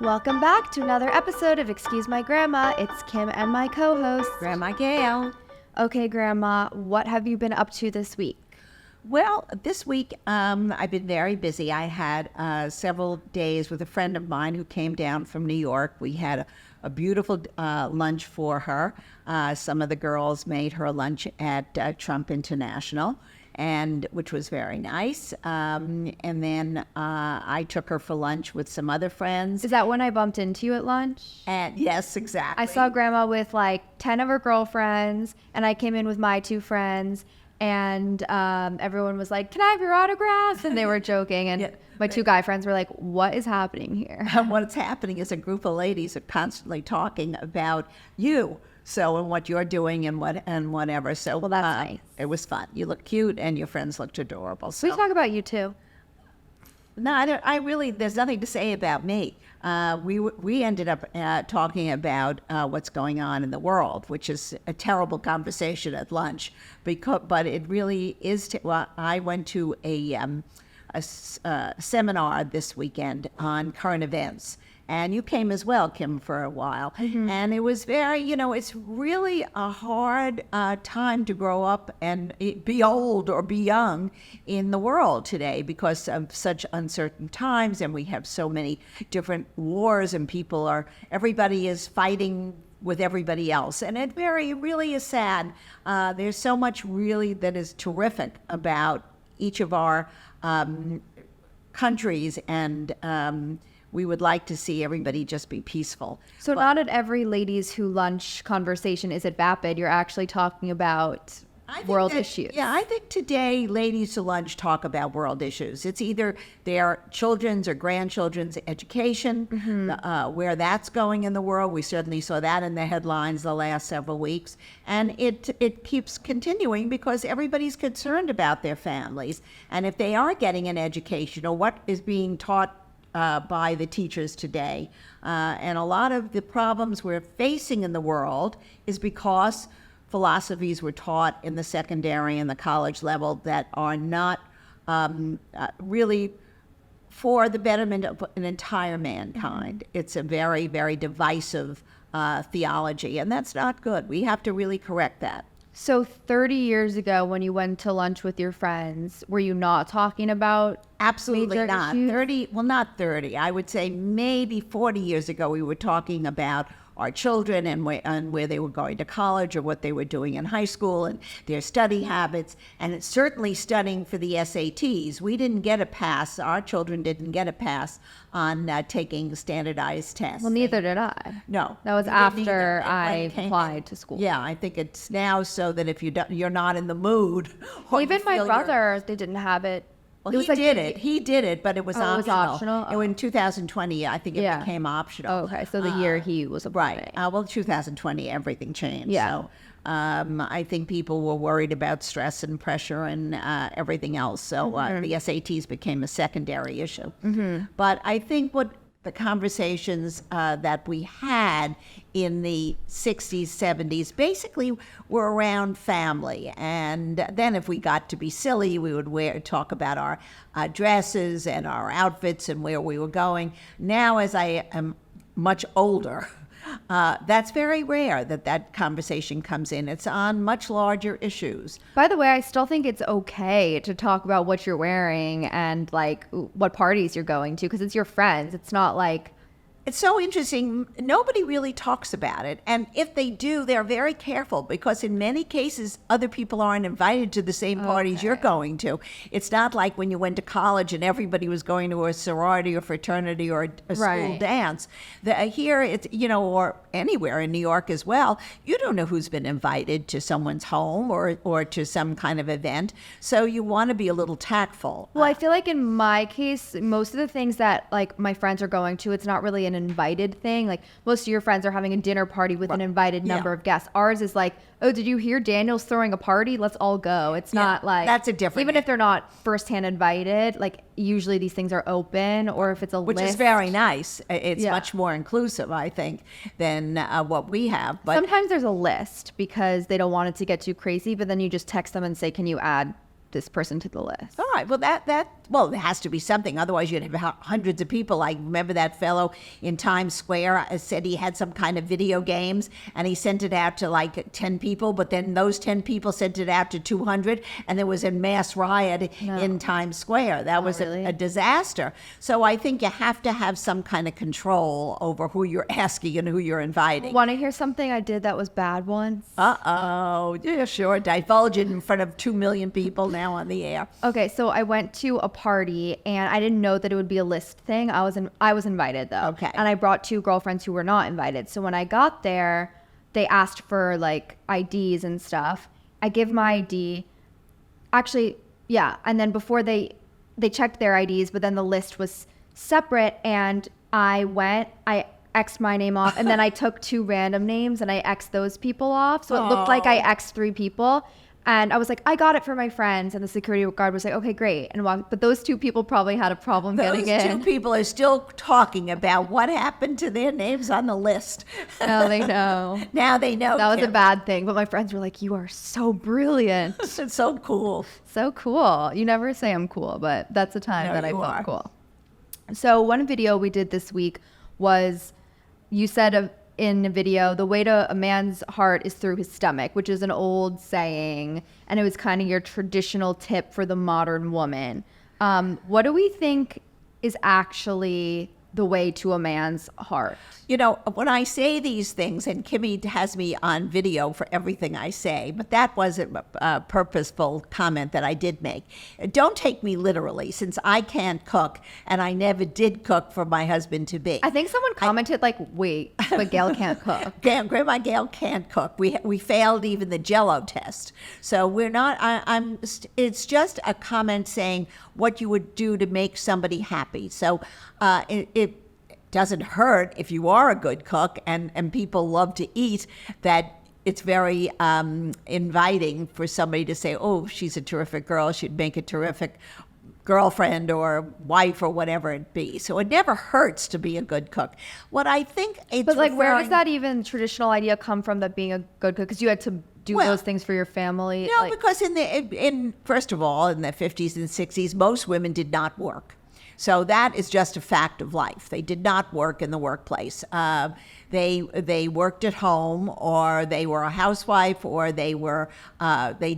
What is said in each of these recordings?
Welcome back to another episode of Excuse My Grandma. It's Kim and my co-host, Grandma Gail. Okay, Grandma, what have you been up to this week? Well, this week I've been very busy. I had several days with a friend of mine who came down from New York. We had a beautiful lunch for her. Some of the girls made her lunch at Trump International, and which was very nice. And then I took her for lunch with some other friends. Is that when I bumped into you at lunch? And yes, exactly. I saw Grandma with like 10 of her girlfriends, and I came in with my two friends, and everyone was like, "Can I have your autographs?" And they were joking, and my two guy friends were like, "What is happening here?" What's happening is a group of ladies are constantly talking about you. So, and what you're doing and whatever. So, well, that's nice. It was fun. You look cute and your friends looked adorable. So. We talk about you too. No, I really, there's nothing to say about me. We ended up talking about what's going on in the world, which is a terrible conversation at lunch. But it really is, well, I went to a seminar this weekend on current events. And you came as well, Kim, for a while. Mm-hmm. And it was very, it's really a hard time to grow up and be old or be young in the world today because of such uncertain times. And we have so many different wars and everybody is fighting with everybody else. And it really is sad. There's so much really that is terrific about each of our countries, and we would like to see everybody just be peaceful. So not at every ladies who lunch conversation is it vapid. You're actually talking about world issues. Yeah, I think today ladies to lunch talk about world issues. It's either their children's or grandchildren's education, mm-hmm. Where that's going in the world. We certainly saw that in the headlines the last several weeks. And it keeps continuing because everybody's concerned about their families. And if they are getting an education or what is being taught by the teachers today. And a lot of the problems we're facing in the world is because philosophies were taught in the secondary and the college level that are not really for the betterment of an entire mankind. Mm-hmm. It's a very, very divisive theology, and that's not good. We have to really correct that. So 30 years ago when you went to lunch with your friends, were you not talking about Absolutely not. Issues? 30, well, not 30. I would say maybe 40 years ago we were talking about our children and where they were going to college or what they were doing in high school and their study habits. And it's certainly studying for the SATs. We didn't get a pass. Our children didn't get a pass on taking standardized tests. Well, neither did I. No. That was after I applied to school. Yeah, I think it's now so that if you're not in the mood. Well, even my brother, they didn't have it. Well, he did it, but it was optional. It was optional? Oh. In 2020, I think it became optional. Oh, okay, so the year he was applying. Right. Well, 2020, everything changed. Yeah. So I think people were worried about stress and pressure and everything else. So the SATs became a secondary issue. Mm-hmm. But I think what the conversations that we had in the 60s, 70s, basically were around family. And then if we got to be silly, we would talk about our dresses and our outfits and where we were going. Now, as I am much older, that's very rare that conversation comes in. It's on much larger issues. By the way, I still think it's okay to talk about what you're wearing and like what parties you're going to because it's your friends. It's not like... It's so interesting. Nobody really talks about it. And if they do, they're very careful because in many cases, other people aren't invited to the same parties you're going to. It's not like when you went to college and everybody was going to a sorority or fraternity or a school dance. Here, it's, or anywhere in New York as well, you don't know who's been invited to someone's home or to some kind of event. So you want to be a little tactful. Well, I feel like in my case, most of the things that like my friends are going to, it's not really an invited thing. Like most of your friends are having a dinner party with an invited number of guests. Ours is like, oh, did you hear Daniel's throwing a party? Let's all go. It's not like that's a different. Even if they're not firsthand invited, like usually these things are open, or if it's a which list. is very nice. It's much more inclusive, I think, than what we have. But sometimes there's a list because they don't want it to get too crazy. But then you just text them and say, "Can you add this person to the list. All right. Well, well, there has to be something. Otherwise, you'd have hundreds of people. I remember that fellow in Times Square said he had some kind of video games, and he sent it out to like 10 people. But then those 10 people sent it out to 200, and there was a mass riot in Times Square. That was really? a disaster. So I think you have to have some kind of control over who you're asking and who you're inviting. Want to hear something I did that was bad once? Uh-oh. Yeah, sure. Divulge it in front of 2 million people now on the air. Okay, so I went to a party and I didn't know that it would be a list thing. I was invited though. Okay. And I brought 2 girlfriends who were not invited. So when I got there, they asked for like IDs and stuff. I give my ID. Actually, yeah. And then before they checked their IDs, but then the list was separate, and I X'd my name off, and then I took 2 random names and I X'd those people off. So it looked like I X'd 3 people. And I was like, I got it for my friends. And the security guard was like, okay, great. And walked. But those 2 people probably had a problem getting in. Those 2 people are still talking about what happened to their names on the list. Now they know. Now they know. That was Kim. a bad thing. But my friends were like, you are so brilliant. It's so cool. So cool. You never say I'm cool, but that's a time No, that I you felt are. cool. So one video we did this week was, you said in a video, the way to a man's heart is through his stomach, which is an old saying, and it was kind of your traditional tip for the modern woman. What do we think is actually the way to a man's heart? You know, when I say these things, and Kimmy has me on video for everything I say, but that was a purposeful comment that I did make. Don't take me literally, since I can't cook, and I never did cook for my husband-to-be. I think someone commented wait, but Gail can't cook. Grandma Gail can't cook. We failed even the Jell-O test. So we're not, it's just a comment saying what you would do to make somebody happy. So it doesn't hurt if you are a good cook and people love to eat, that it's very inviting for somebody to say, oh, she's a terrific girl, she'd make a terrific girlfriend or wife or whatever it be. So it never hurts to be a good cook. What I think it's But where does that even traditional idea come from, that being a good cook? Because you had to do those things for your family? No, because in first of all, in the 50s and 60s, most women did not work. So that is just a fact of life. They did not work in the workplace. They worked at home, or they were a housewife, or they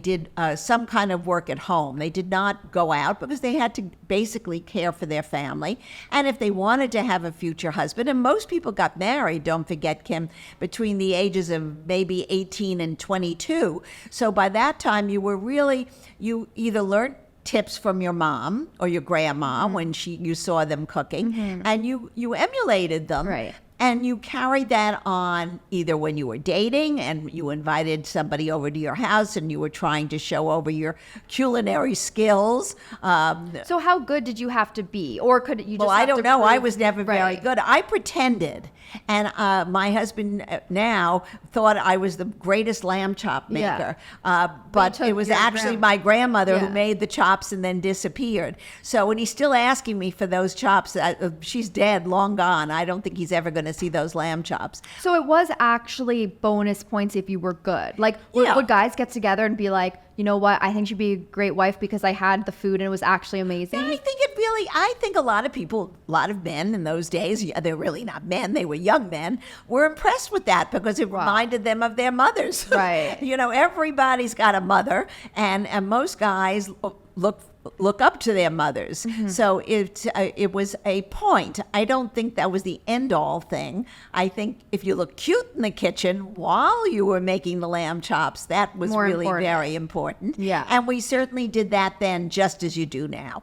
did some kind of work at home. They did not go out because they had to basically care for their family. And if they wanted to have a future husband, and most people got married, don't forget, Kim, between the ages of maybe 18 and 22. So by that time, you either learned tips from your mom or your grandma when you saw them cooking, and you emulated them. Right. And you carried that on either when you were dating and you invited somebody over to your house and you were trying to show over your culinary skills. So how good did you have to be? Or could you just Well, I don't know. I prove- was never very Right. good. I pretended. And my husband now thought I was the greatest lamb chop maker. But took it was your actually my grandmother who Yeah. made the chops and then disappeared. So when he's still asking me for those chops, she's dead, long gone. I don't think he's ever going to see those lamb chops. So it was actually bonus points if you were good. Yeah. Would guys get together and be like, you know what, I think she'd be a great wife because I had the food and it was actually amazing? I think a lot of men in those days, they're really not men, they were young men, were impressed with that because it reminded them of their mothers. Right. You know, everybody's got a mother, and most guys look up to their mothers. So it was a point. I don't think that was the end-all thing. I think if you look cute in the kitchen while you were making the lamb chops, that was More really important. very important. Yeah. And we certainly did that then, just as you do now.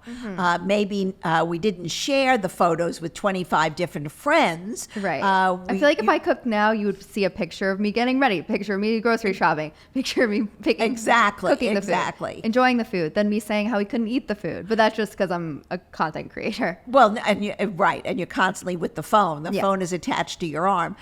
Maybe we didn't share the photos with 25 different friends. Right. I feel like if I cooked now, you would see a picture of me getting ready, picture of me grocery shopping, picture of me cooking the food, enjoying the food, then me saying how we couldn't eat the food. But that's just because I'm a content creator. Well, and you're constantly with the phone. The phone is attached to your arm.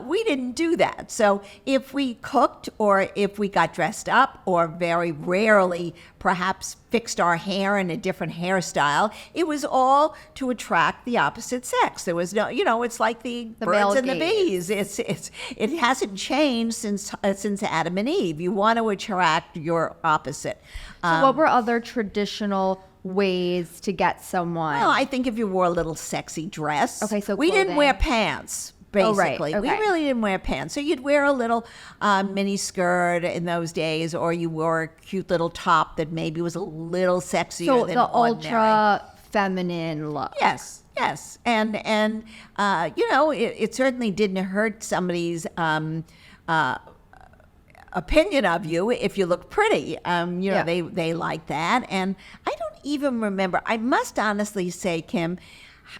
We didn't do that. So if we cooked, or if we got dressed up, or very rarely, perhaps fixed our hair in a different hairstyle. It was all to attract the opposite sex. There was no, it's like the birds and the bees. It hasn't changed since Adam and Eve. You want to attract your opposite. So what were other traditional ways to get someone? Well, I think if you wore a little sexy dress. Okay, so we didn't clothing. wear pants. Basically, Oh, right. Okay. we really didn't wear pants. So you'd wear a little mini skirt in those days, or you wore a cute little top that maybe was a little sexier So than the ordinary. ultra feminine look. Yes, and it certainly didn't hurt somebody's opinion of you if you look pretty. Yeah. They like that, and I don't even remember. I must honestly say, Kim,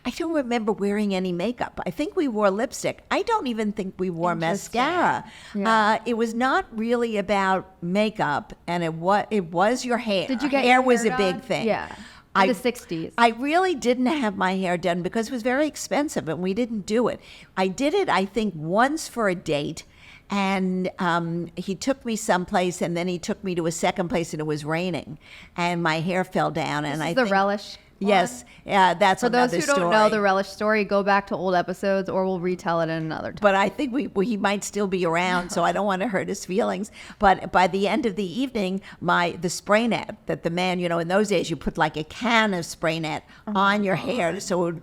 I don't remember wearing any makeup. I think we wore lipstick. I don't even think we wore mascara. Yeah. It was not really about makeup, and it was your hair. Did you get hair your was hair a big done? thing. Yeah. I- In the 60s. I really didn't have my hair done because it was very expensive, and we didn't do it. I did it, I think, once for a date. And he took me someplace, and then he took me to a second place, and it was raining, and my hair fell down. This And is I the think, relish. yes, yeah, that's For those another who don't know the relish story, go back to old episodes, or we'll retell it in another time. But I think he might still be around, so I don't want to hurt his feelings. But by the end of the evening, the spray net that the man, in those days, you put like a can of spray net on your hair, so it would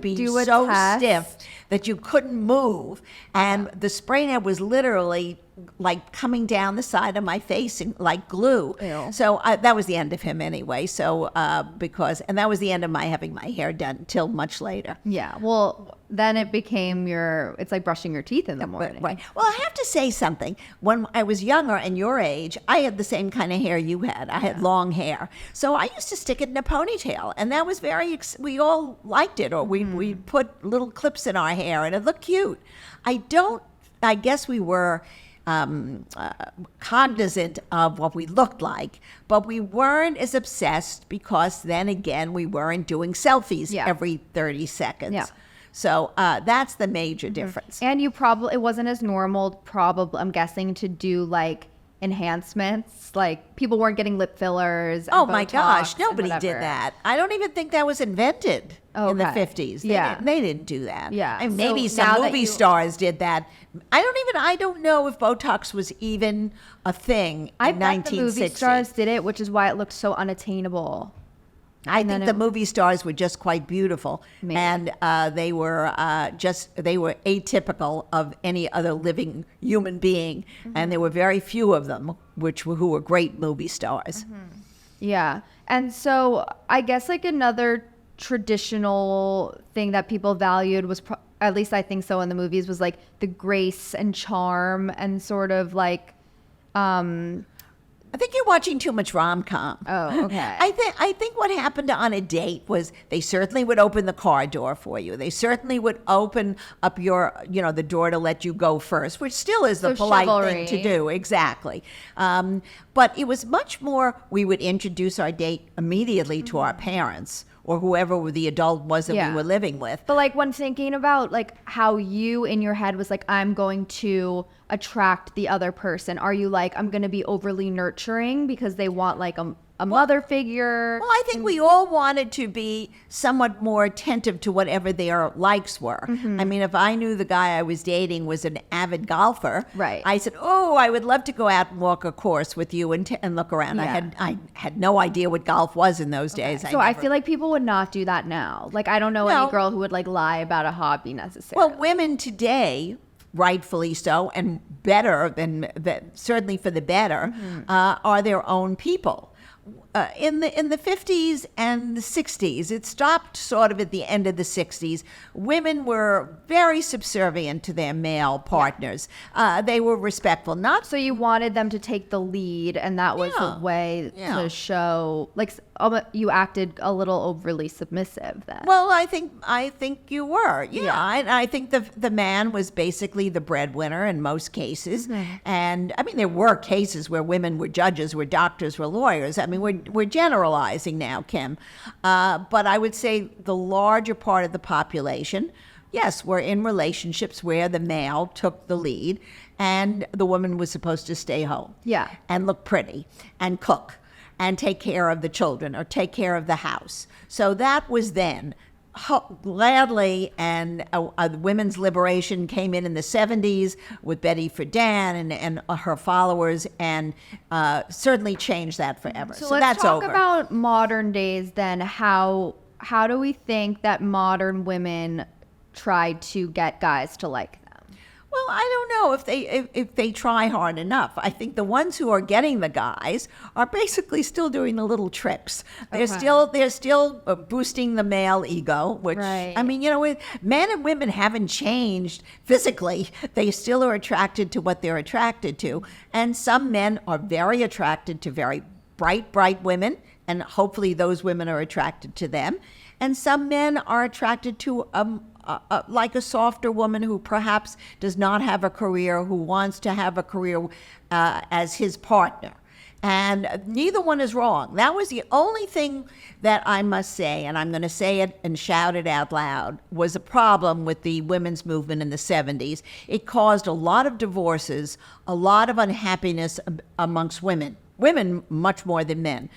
be do a so test. stiff that you couldn't move, and the spray net was literally like coming down the side of my face like glue. Ew. So that was the end of him anyway. So and that was the end of my having my hair done till much later. Yeah. Well, then it became it's like brushing your teeth in the morning. Right. Well, I have to say something. When I was younger and your age, I had the same kind of hair you had. I had long hair. So I used to stick it in a ponytail, and that was we all liked it, or we put little clips in our hair, and it looked cute. I guess we were cognizant of what we looked like, but we weren't as obsessed because then again, we weren't doing selfies every 30 seconds. Yeah. So that's the major difference. And it wasn't as normal, I'm guessing, to do like enhancements. Like people weren't getting lip fillers. And Oh my Botox gosh, and nobody did whatever. that. I don't even think that was invented in the Okay. 50s. Yeah. They didn't do that. Yeah. And So maybe now some that movie you- stars did that. I don't know if Botox was even a thing I in bet the 1960. movie stars did it, which is why it looked so unattainable. I And think then the movie stars were just quite beautiful, Maybe. and they were atypical of any other living human being, and there were very few of them who were great movie stars. Yeah. And so I guess like another traditional thing that people valued was, at least I think so in the movies, was like the grace and charm and sort of like, I think you're watching too much rom-com. Oh, okay. I think what happened on a date was they certainly would open the car door for you. They certainly would open up the door to let you go first, which still is the So polite chivalry. thing to do. Exactly. But it was much more, we would introduce our date immediately to our parents or whoever the adult was that Yeah. we were living with. But like when thinking about like how you in your head was like, I'm going to attract the other person, are you like, I'm going to be overly nurturing because they want like a mother figure? Well, I think we all wanted to be somewhat more attentive to whatever their likes were. I mean, if I knew the guy I was dating was an avid golfer, Right. I said, "Oh, I would love to go out and walk a course with you and look around." Yeah. I had no idea what golf was in those days. So I feel like people would not do that now. Like I don't know No. any girl who would like lie about a hobby necessarily. Well, women today, rightfully so, and better than certainly for the better, are their own people. In the 50s and the 60s, it stopped sort of at the end of the 60s. Women were very subservient to their male partners. They were respectful, not So you wanted them to take the lead, and that was Yeah. a way Yeah. to show, like, you acted a little overly submissive then. Well, I think you were. Yeah, Yeah. I think the man was basically the breadwinner in most cases, and I mean there were cases where women were judges, were doctors, were lawyers. I mean we're generalizing now, Kim, but I would say the larger part of the population, yes, were in relationships where the male took the lead, and the woman was supposed to stay home, Yeah. and look pretty and cook. and take care of the children or take care of the house. So that was then. Gladly, and women's liberation came in the 70s with Betty Friedan and her followers, and certainly changed that forever. So let's that's talk over. about modern days then. How do we think that modern women try to get guys to like them? Well, I don't know if they try hard enough. I think the ones who are getting the guys are basically still doing the little tricks. They're still boosting the male ego, which Right. I mean, men and women haven't changed physically. They still are attracted to what they're attracted to, and some men are very attracted to very bright women, and hopefully those women are attracted to them. And some men are attracted to like a softer woman who perhaps does not have a career, who wants to have a career as his partner. And neither one is wrong. That was the only thing that I must say, and I'm going to say it and shout it out loud, was a problem with the women's movement in the 70s. It caused a lot of divorces, a lot of unhappiness amongst women much more than men,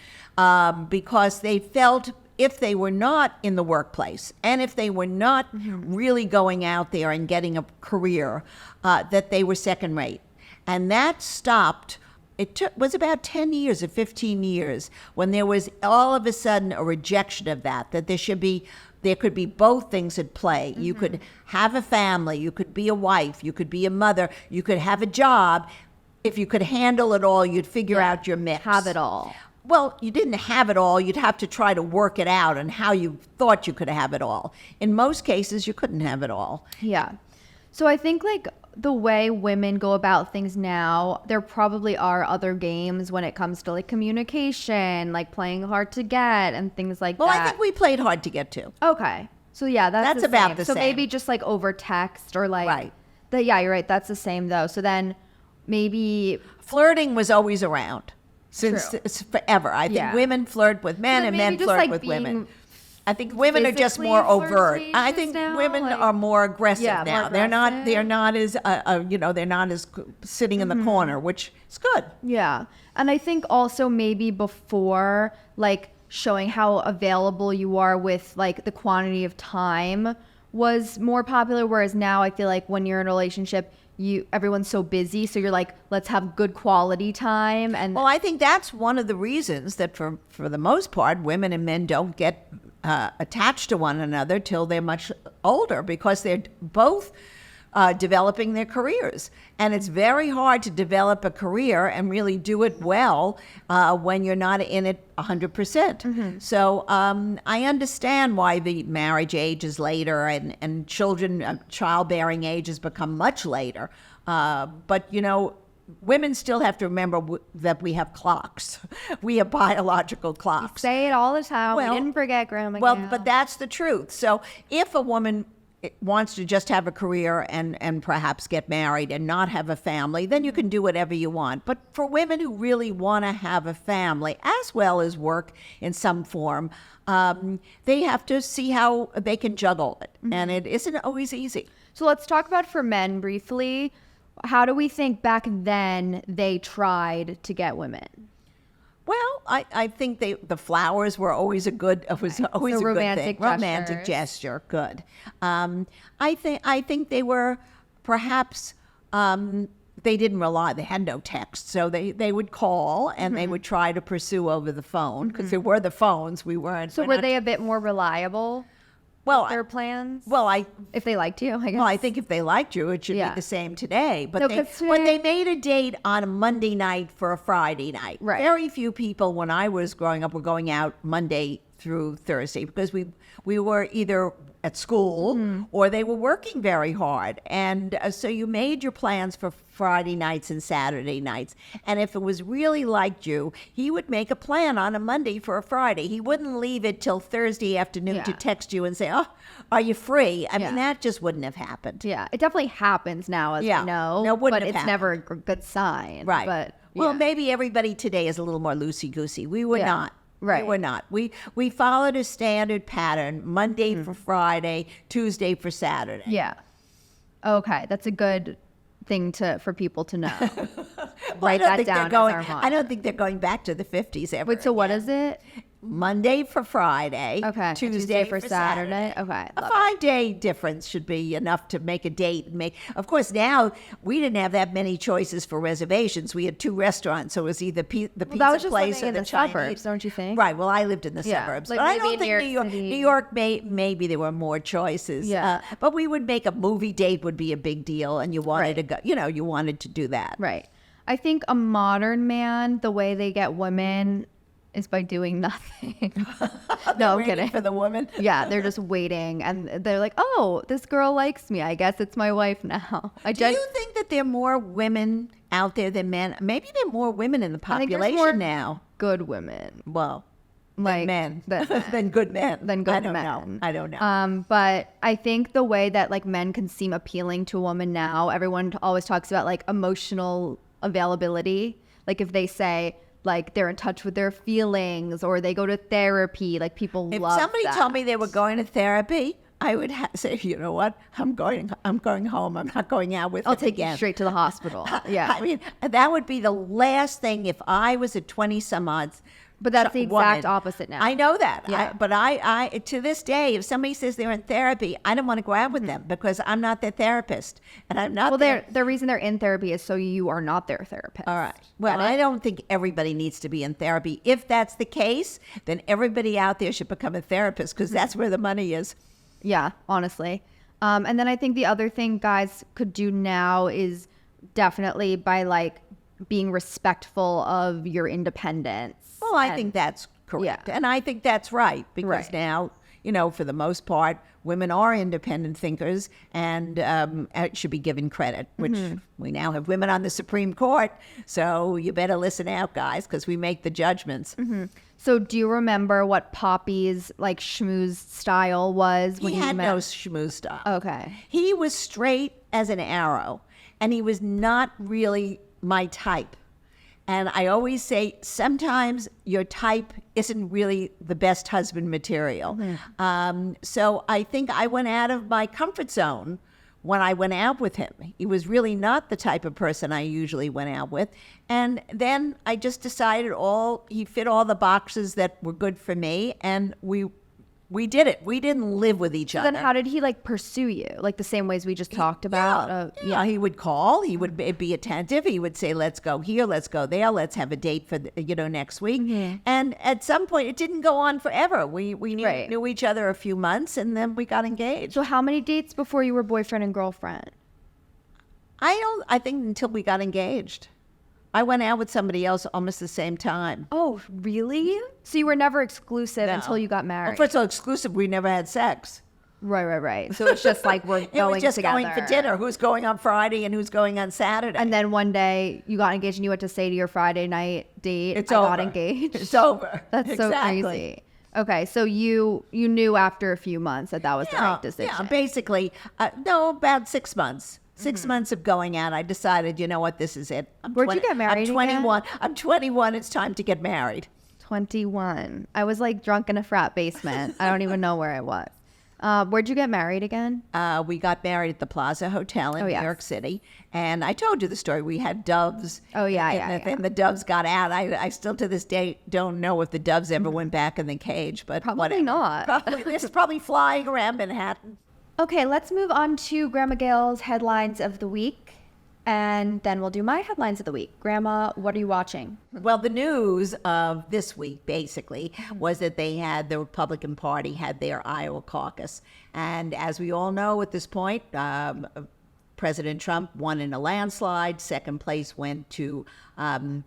because they felt if they were not in the workplace and if they were not really going out there and getting a career, that they were second rate. And that stopped. It was about 10 years or 15 years when there was all of a sudden a rejection of that there could be both things at play. You could have a family, you could be a wife, you could be a mother, you could have a job. If you could handle it all, you'd figure out your mix. Have it all. Well, you didn't have it all. You'd have to try to work it out and how you thought you could have it all. In most cases, you couldn't have it all. Yeah. So I think like the way women go about things now, there probably are other games when it comes to like communication, like playing hard to get and things like that. Well, I think we played hard to get to. Okay. So yeah, that's the about same. the so same. maybe just like over text or like Right. Yeah, you're right. That's the same though. So then maybe Flirting was always around since True. it's forever. I think Yeah. women flirt with men So and maybe men just, flirt like, with being women. I think women are just physically more overt. I flirtatious think now, women like- are more aggressive Yeah, more now. They're not aggressive. they're not as sitting in the corner, which is good. Yeah. And I think also maybe before, like showing how available you are with like the quantity of time was more popular. Whereas now I feel like when you're in a relationship, everyone's so busy. So you're like, let's have good quality time. And Well, I think that's one of the reasons that for the most part, women and men don't get attached to one another till they're much older, because they're both developing their careers. And it's very hard to develop a career and really do it well when you're not in it 100%. So I understand why the marriage age is later and childbearing age has become much later. But, women still have to remember that we have clocks. We have biological clocks. say it all the time. Well- we didn't forget Grandma Well, Gail. but that's the truth. So if a woman wants to just have a career and perhaps get married and not have a family, then you can do whatever you want. But for women who really want to have a family as well as work in some form, they have to see how they can juggle it. And it isn't always easy. So let's talk about for men briefly. How do we think back then they tried to get women? Well, I think the flowers were always always a good thing. romantic Romantic gestures. gesture, good. I think they were perhaps they didn't rely. They had no text, so they would call and they would try to pursue over the phone, because there were the phones. We weren't. So we're were not- they a bit more reliable? Well, Their plans? well, If they liked you, I guess. Well, I think if they liked you, it should Yeah. be the same today. But No, they 'cause but they today- made a date on a Monday night for a Friday night. Right. Very few people when I was growing up were going out Monday through Thursday, because we were either at school or they were working very hard. And so you made your plans for Friday nights and Saturday nights. And if it was really liked you, he would make a plan on a Monday for a Friday. He wouldn't leave it till Thursday afternoon to Yeah. text you and say, "Oh, are you free?" I Yeah. mean, that just wouldn't have happened. Yeah, it definitely happens now, as Yeah. we know. No, it wouldn't but have it's never a good sign. Right. But well, yeah. maybe everybody today is a little more loosey-goosey. We were Yeah. not. Right. We were not. We followed a standard pattern: Monday for Friday, Tuesday for Saturday. Yeah. Okay, that's a good thing for people to know. Well, Write that down as our motto. I don't think they're going back to the 50s ever. Wait, so what again. is it? Monday for Friday. Okay. Tuesday for Saturday. Okay. A love 5-day difference should be enough to make a date. Of course, now we didn't have that many choices for reservations. We had 2 restaurants, so it was either the pizza that was just place living or in the the Chinese. suburbs, don't you think? Right. Well, I lived in the Yeah, suburbs, like but I maybe don't think New New York York. City. New York maybe there were more choices. Yeah. But we would make a movie date would be a big deal, and you wanted to go. You wanted to do that. Right. I think a modern man, the way they get women is by doing nothing. No, I'm Waiting kidding. for the woman. Yeah, they're just waiting, and they're like, "Oh, this girl likes me. I guess it's my wife now." Do you think that there are more women out there than men? Maybe there are more women in the I think there's population more now. good women, Well, like men than than good men. than good I don't men. know. I don't know. But I think the way that like men can seem appealing to a woman now, everyone always talks about like emotional availability. Like if they say like they're in touch with their feelings or they go to therapy, like people If love somebody that. told me they were going to therapy, I would say, you know what? I'm going home. I'm not going out with I'll him take again. you straight to the hospital. Yeah. I mean, that would be the last thing if I was a 20-some-odd. But that's the exact woman. opposite now. I know that. Yeah. But I to this day, if somebody says they're in therapy, I don't want to go out with them because I'm not their therapist, and I'm not. Well, the reason they're in therapy is so you are not their therapist. All right. Well, I don't think everybody needs to be in therapy. If that's the case, then everybody out there should become a therapist because that's where the money is. Yeah, honestly. And then I think the other thing guys could do now is definitely by like being respectful of your independence. Well, I And- think that's correct. Yeah. And I think that's right because Right. now, for the most part, women are independent thinkers and should be given credit, which we now have women on the Supreme Court. So you better listen out, guys, because we make the judgments. So do you remember what Poppy's like schmooze style was when He you had met? no schmooze style. Okay. He was straight as an arrow, and he was not really my type. And I always say, sometimes your type isn't really the best husband material. So I think I went out of my comfort zone when I went out with him. He was really not the type of person I usually went out with. And then I just decided he fit all the boxes that were good for me, and we did it. We didn't live with each other. Then how did he like pursue you? Like the same ways we just talked about? Yeah, he would call. He would be attentive. He would say, "Let's go here. Let's go there. Let's have a date for next week." And at some point, it didn't go on forever. We Right. knew each other a few months, and then we got engaged. So how many dates before you were boyfriend and girlfriend? I think until we got engaged, I went out with somebody else almost the same time. Oh, really? So you were never exclusive No. until you got married? Well, first of all, exclusive. We never had sex. Right. So it's just like we're It going was just together. going for dinner. Who's going on Friday and who's going on Saturday? And then one day you got engaged and you had to say to your Friday night date, It's I got over. engaged. It's over. That's so Exactly. crazy. Okay, so you knew after a few months that was the right decision. Yeah, basically, no, about 6 months. 6 months of going out, I decided, you know what, this is it. Where'd you get married I'm 21. I'm 21. It's time to get married. 21. I was like drunk in a frat basement. I don't even know where I was. Where'd you get married again? We got married at the Plaza Hotel in Oh, New yes. York City, and I told you the story. We had doves. Oh, yeah, and the doves got out. I still to this day don't know if the doves ever went back in the cage, but Probably whatever. not. It's probably flying around Manhattan. Okay, let's move on to Grandma Gail's headlines of the week. And then we'll do my headlines of the week. Grandma, what are you watching? Well, the news of this week, basically, was that the Republican Party had their Iowa caucus. And as we all know at this point, President Trump won in a landslide. Second place went to Governor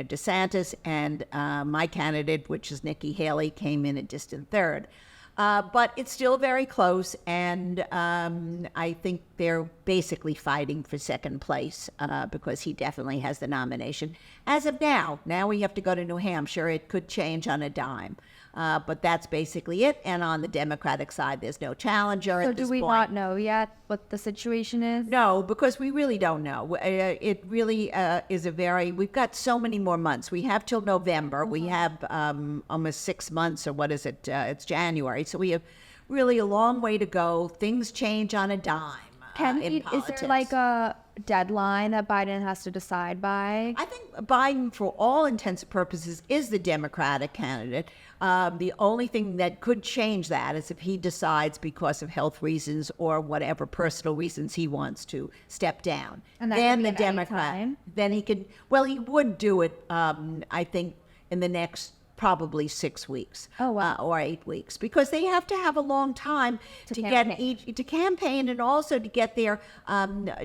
DeSantis. And my candidate, which is Nikki Haley, came in a distant third. But it's still very close, and I think they're basically fighting for second place because he definitely has the nomination. As of now we have to go to New Hampshire. It could change on a dime. But that's basically it. And on the Democratic side, there's no challenger So at this do we point. not know yet what the situation is? No, because we really don't know. It really is we've got so many more months. We have till November. We have almost 6 months, or what is it? It's January. So we have really a long way to go. Things change on a dime. In Is politics. there like deadline that Biden has to decide by? I think Biden, for all intents and purposes, is the Democratic candidate. The only thing that could change that is if he decides, because of health reasons or whatever personal reasons, he wants to step down. And that then could be the at any Democrat, time? then he could. Well, he would do it. I think in the next probably 6 weeks. Oh, wow. Or 8 weeks, because they have to have a long time to campaign. get to campaign, and also to get their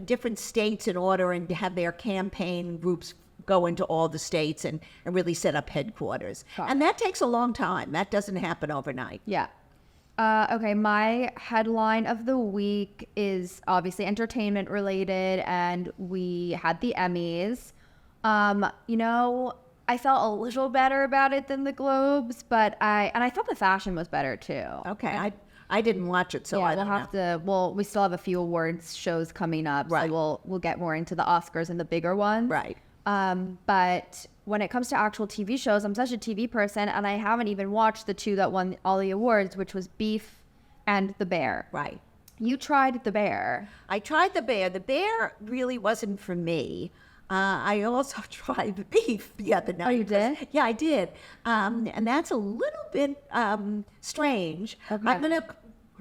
different states in order, and to have their campaign groups go into all the states and really set up headquarters. And that takes a long time. That doesn't happen overnight. Yeah. Okay, my headline of the week is obviously entertainment related, and we had the Emmys. I felt a little better about it than the Globes, but I thought the fashion was better too. Okay, I didn't watch it, so I we'll don't have know. to. Well, we still have a few awards shows coming up, Right. so we'll get more into the Oscars and the bigger ones. Right. But when it comes to actual TV shows, I'm such a TV person, and I haven't even watched the two that won all the awards, which was Beef and The Bear. Right. You tried The Bear. I tried The Bear. The Bear really wasn't for me. I also tried the Beef the other night. Oh, you did? Yeah, I did. And that's a little bit strange. Okay. I'm going to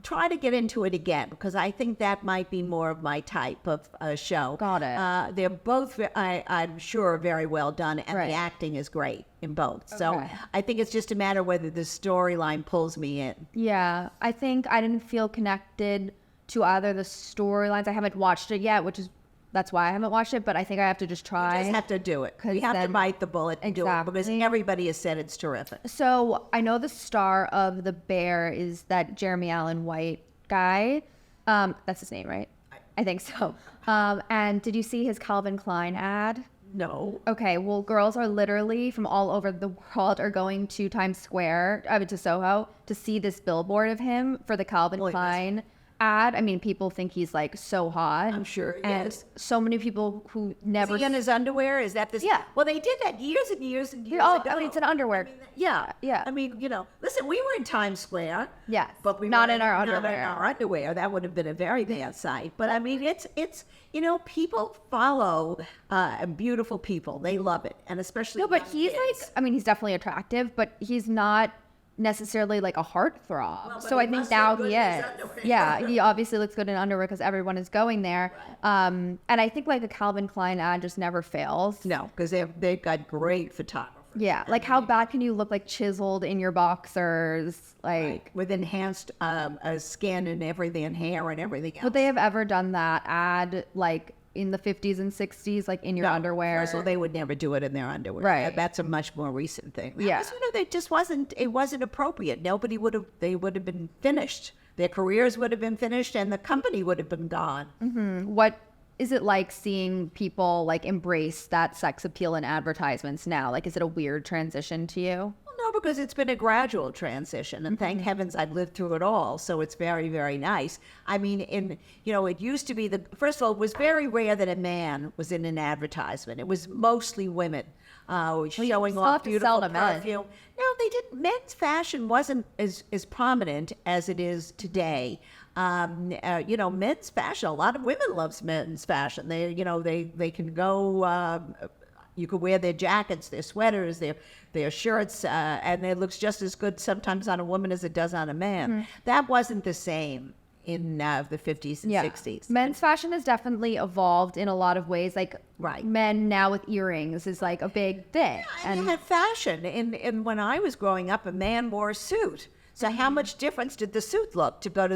try to get into it again, because I think that might be more of my type of show. Got it. They're both, I'm sure, very well done, and Right. the acting is great in both. So Okay. I think it's just a matter whether the storyline pulls me in. Yeah, I think I didn't feel connected to either the storylines. I haven't watched it yet, that's why I haven't watched it, but I think I have to just try. Just have to do it. 'Cause We have to then- bite the bullet and do it, because Exactly. everybody has said it's terrific. So I know the star of The Bear is that Jeremy Allen White guy. That's his name, right? I think so. And did you see his Calvin Klein ad? No. Okay, well, girls are literally from all over the world are going to Times Square, to Soho, to see this billboard of him for the Calvin Well, yes. Klein ad. I mean, people think he's like so hot. I'm sure he and is. so many people who never. Is he in his underwear? Is that this? Yeah. Well, they did that years and years and years Oh, ago. I mean, it's an underwear. Yeah. Yeah. I mean, listen, we were in Times Square. Yes, But we not weren't- in our not underwear. in our underwear. That would have been a very bad sight. But I mean, it's people follow beautiful people. They love it, and especially No, but young he's kids. like, I mean, he's definitely attractive, but he's not necessarily like a heartthrob. Well, but So he I think must now look good he in is. his underwear. Yeah, he obviously looks good in underwear because everyone is going there. And I think like a Calvin Klein ad just never fails. No, because they've got great photographers. Yeah, like how bad can you look like chiseled in your boxers? Like, With enhanced skin and everything, and hair and everything else. would they have ever done that ad like in the 50s and 60s, like in your underwear? So they would never do it in their underwear. Right. That's a much more recent thing. Yeah. Because, they just wasn't. It wasn't appropriate. Nobody would have. They would have been finished. Their careers would have been finished, and the company would have been gone. What is it like seeing people like embrace that sex appeal in advertisements now? Like, is it a weird transition to you? Well, no, because it's been a gradual transition, and thank heavens I've lived through it all. So it's very, very nice. I mean, it used to be first of all, it was very rare that a man was in an advertisement. It was mostly women. Showing still have off to beautiful sell to men. perfume. No, they didn't. Men's fashion wasn't as prominent as it is today. Men's fashion. A lot of women loves men's fashion. They can go. You could wear their jackets, their sweaters, their shirts, and it looks just as good sometimes on a woman as it does on a man. That wasn't the same in the 50s and 60s. Men's fashion has definitely evolved in a lot of ways. Like, Right. men now with earrings is like a big thing. And you had fashion. And when I was growing up, a man wore a suit. So how much difference did the suit look to go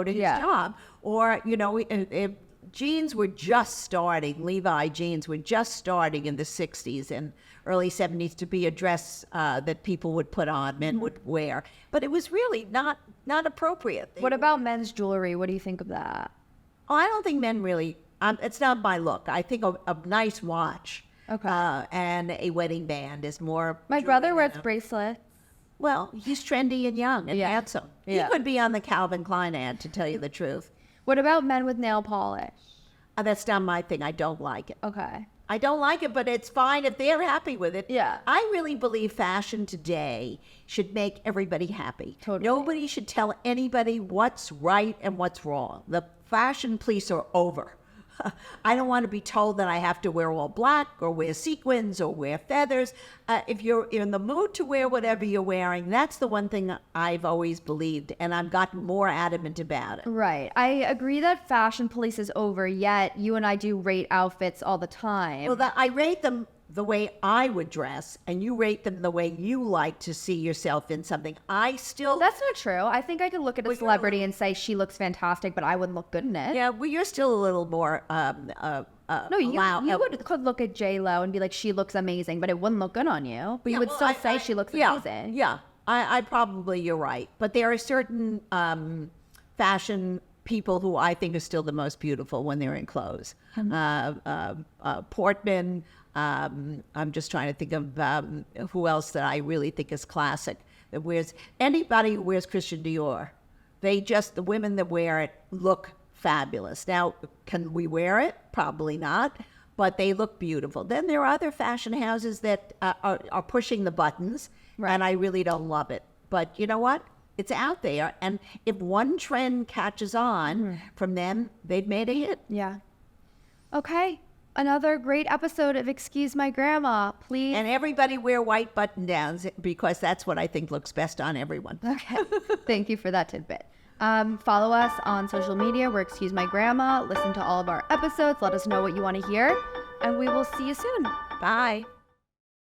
to his Yeah. job? Or if jeans were just starting. Levi jeans were just starting in the 60s and early 70s to be a dress that people would put on, men would wear. But it was really not appropriate. What about men's jewelry? What do you think of that? Oh, I don't think men really. It's not my look. I think a nice watch, Okay. and a wedding band is more. My jewelry brother than wears a- bracelets. Well, he's trendy and young and Yeah. handsome. Yeah. He could be on the Calvin Klein ad, to tell you the truth. What about men with nail polish? That's not my thing. I don't like it. Okay. I don't like it, but it's fine if they're happy with it. Yeah. I really believe fashion today should make everybody happy. Totally. Nobody should tell anybody what's right and what's wrong. The fashion police are over. I don't want to be told that I have to wear all black or wear sequins or wear feathers. If you're in the mood to wear whatever you're wearing, that's the one thing I've always believed, and I've gotten more adamant about it. Right. I agree that fashion police is over, yet you and I do rate outfits all the time. Well, I rate them the way I would dress, and you rate them the way you like to see yourself in something. That's not true. I think I could look at a celebrity and say she looks fantastic, but I wouldn't look good in it. Yeah, well, you're still a little more No, you could look at J-Lo and be like, she looks amazing, but it wouldn't look good on you. But you would still say she looks amazing. Yeah, I probably, you're right. But there are certain fashion people who I think are still the most beautiful when they're in clothes. Portman, I'm just trying to think of who else that I really think is classic. That wears, anybody who wears Christian Dior, the women that wear it look fabulous. Now, can we wear it? Probably not, but they look beautiful. Then there are other fashion houses that are pushing the buttons, and I really don't love it. But you know what? It's out there, and if one trend catches on from them, they've made a hit. Yeah. Okay. Another great episode of Excuse My Grandma, please. And everybody wear white button-downs because that's what I think looks best on everyone. Okay. Thank you for that tidbit. Follow us on social media. We're Excuse My Grandma. Listen to all of our episodes. Let us know what you want to hear. And we will see you soon. Bye.